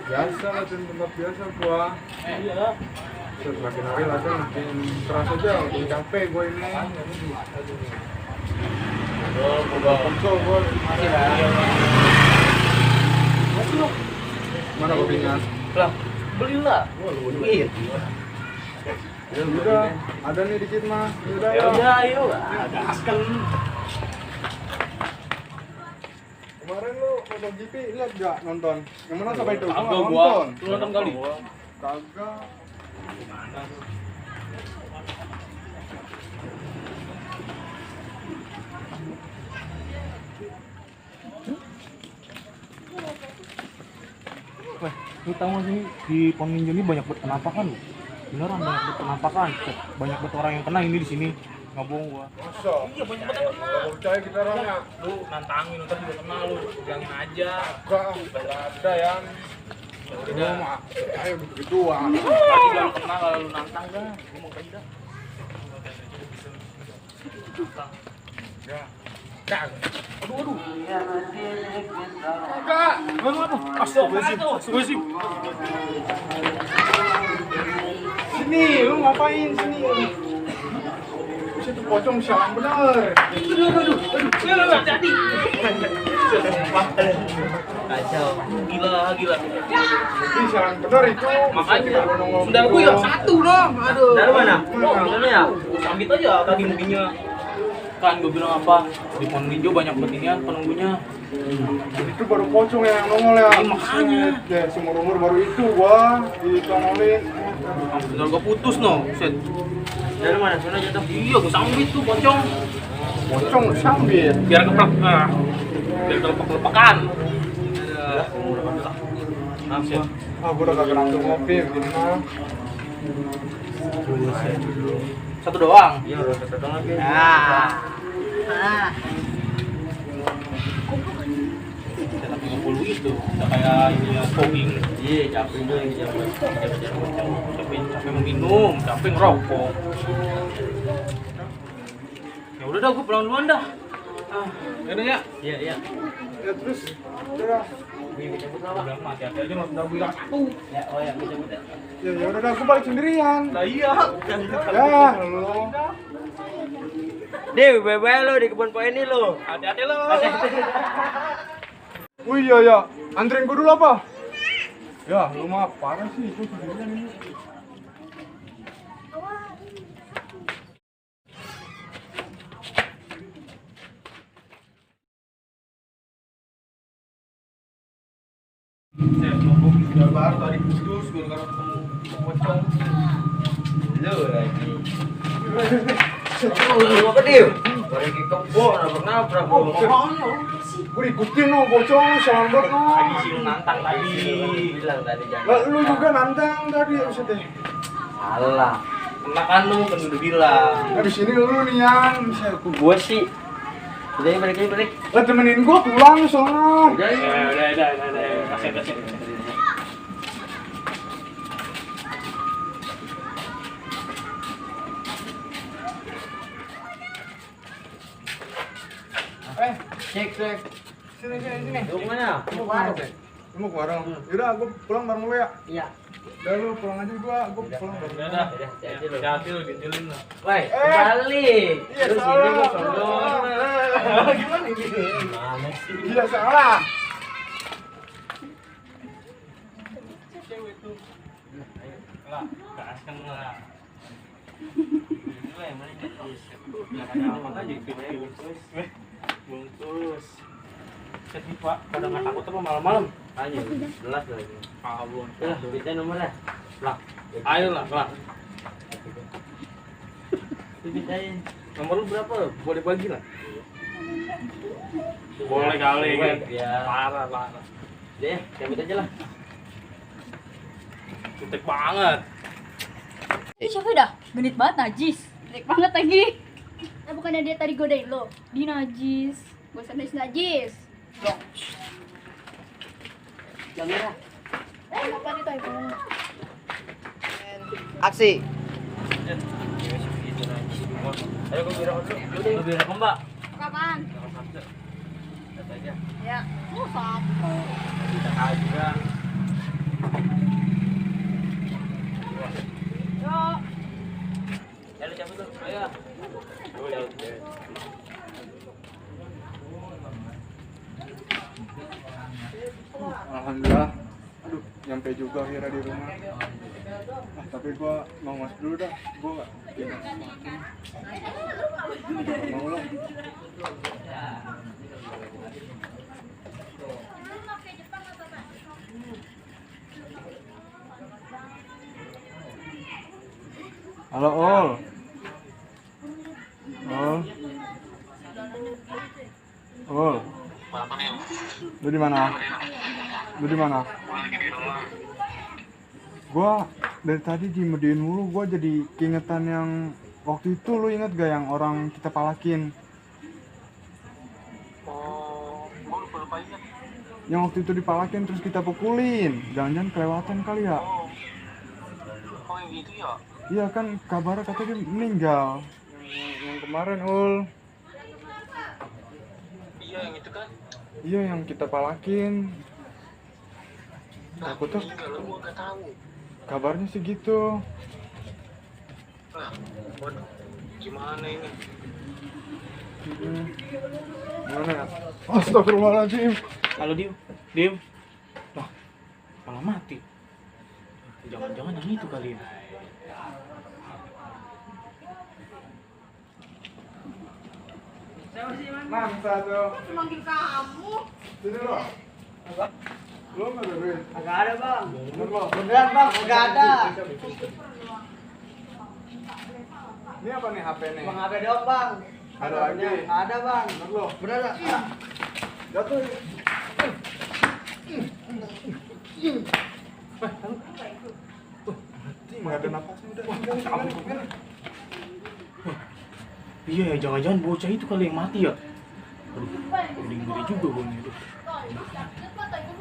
Biasa latihan tempat biasa gua. Iya. Semakin hari latihan makin keras aja, makin capek gua ini. Konsol gua masih mana kopinya? Lah, belilah. Wah, duit. Ya udah, ada nih dikit mah. Udah Ya ya. udah, ayo. Gaskan. Kemarin lu MotoGP lihat gak nonton? Yang mana sampai itu? Kagak Nggak gua. nonton. Lu nonton kali? Kagak. Wah, lu tahu nggak sih di Pon Ninja ini banyak banget penampakan loh. Beneran banyak banget penampakan. Banyak banget orang yang kena ini di sini. Nggak bohong gua. Masa? Iya, banyak banget yang kena. Nggak percaya kita orangnya. Lu nantangin, ntar juga kena lu. Bilangin aja. Enggak ada ya. Lu mah ayo gitu-gituan. Tadi kalau kena kalau lu nantang dah. Gua mau kerja. Ya. Kagak. Aduh. Kagak. Apa? Astagfirullahaladzim. Sini, lu ngapain sini? Situ pocong sialan bener. Aduh. Jadi. Kacau. Gila. Ini sialan bener itu. Makanya. Sudah gue ya satu dong. Aduh. Dari mana? Oh, Mana ya? sambit aja tadi mobilnya. Kan gue bilang apa? Di Pon Ninja banyak beginian penunggunya. Itu baru pocong yang nongol ya. Iya, makanya. Ya, seumur umur baru itu gua ditongolin. Bener gue putus no. Set. Dari mana? Sana jatuh. Iya, gue sambit tuh pocong. Pocong sambil. Biar keplak. Biar kelepek-kelepekan. Maaf ya. Ah, gua udah kagak nafsu ngopi begini mah. Satu doang. Iya, udah ketemu lagi. Cetak 30 itu. Udah kayak ini ya, fogging. Iya, capek juga ini capek. Capek mau minum, capek ngerokok. Ya udah dah, gue pulang duluan dah. Yaudah ya. Iya. Ya terus udah. Udah hati-hati aja, udah bilang satu. Ya, oh ya, kita udah. Ya udah gua balik sendirian. Lah iya. Ya, lu. Dew, bye-bye lo di kebun poin ini lo. Hati-hati lo. Oh iya ya, anterin gua dulu apa? Ya, lu mah parah sih, gua sendirian ini. Udah baru tadi putus, gue gara ketemu pocong. Lo lagi. Lu apa Dew? Balik ke kebun, nabrak-nabrak lo. Gua ikutin no, pocong, sialan banget no. Tadi sih lu nantang tadi. Bilang tadi jangan. Lah, lu juga nantang tadi, maksudnya. Salah. Kena kan lu kan udah bilang. Habis ini lu nih yang bisa aku. Gua sih. Udah balik. Lah temenin gua pulang sono. Udah. Udah. Kasih. Cek. Sini. Lu kemana? Mau warung. Lu mau ke warung? Yaudah, gua pulang bareng lu ya. Iya. Udah lu pulang aja gua pulang bareng. Udah. Hati-hati lo. Hati-hati lu ditilin lu. Woi, balik. Iya, Terus salah. ini gua condong. Gimana ini? Gimana sih? Iya salah. Cewek tuh. Lah, kaskan lah. Woi, mana terus? Lah ada apa aja itu bungkus. Bungkus. Sedih Pak, pada nggak takut apa malam-malam? Ayo, jelas lagi. Kabur. Udah, duitnya nomornya. Lah, ayo lah, lah. Duit aja. Nomor lu berapa? Boleh bagi lah. Boleh kali kan. Ya. Parah. Deh, cabut aja lah. Cutek banget. Ini siapa dah? Genit banget najis. Jelek banget lagi. Nah, bukannya dia tadi godain lo? Di najis. Bosan najis. Dong. Jangan lah. Apa nih tayo? Aksi. Ayo gue bilang dulu. Lu bilang mbak. Kapan? Ayo ya. Ya, satu. Kita aja. Yuk. Ya lu cabut tuh. Ayo. Alhamdulillah. Aduh, nyampe juga akhirnya di rumah. Tapi gua mau ngas dulu dah. Gua nggak mau lah. Halo, Ol. Ol. Ol. Lu di mana? Lu di mana? Gua dari tadi diemedein mulu, gua jadi keingetan yang waktu itu. Lu inget gak yang orang kita palakin? Oh, gua lupa ingat. Yang waktu itu dipalakin terus kita pukulin. Jangan-jangan kelewatan kali ya? Oh, yang itu ya? Iya kan, kabarnya katanya dia meninggal. Yang kemarin, Ul. Iya, yang itu kan. Iya, yang kita palakin. Takutnya Enggak, lu gua enggak tahu. kabarnya sih gitu. Nah, waduh. Gimana ini? Gimana ya? Astagfirullahaladzim. Halo Dim. Lah, malah mati. Jangan-jangan yang itu kali ya. Mangsa tuh. Manggil kamu. Sini lo. Lo nggak ada duit? Agak ada bang. Bener lo. Beneran bang, agak ada. Ini apa nih HP nih? Bang ada dong bang. Ada lagi? Ada bang. Bener lo. Beneran. Jatuh. Nggak ada napasnya udah. Gini. Iya ya, jangan-jangan bocah itu kali yang mati ya. Aduh, ngeri juga gue nih.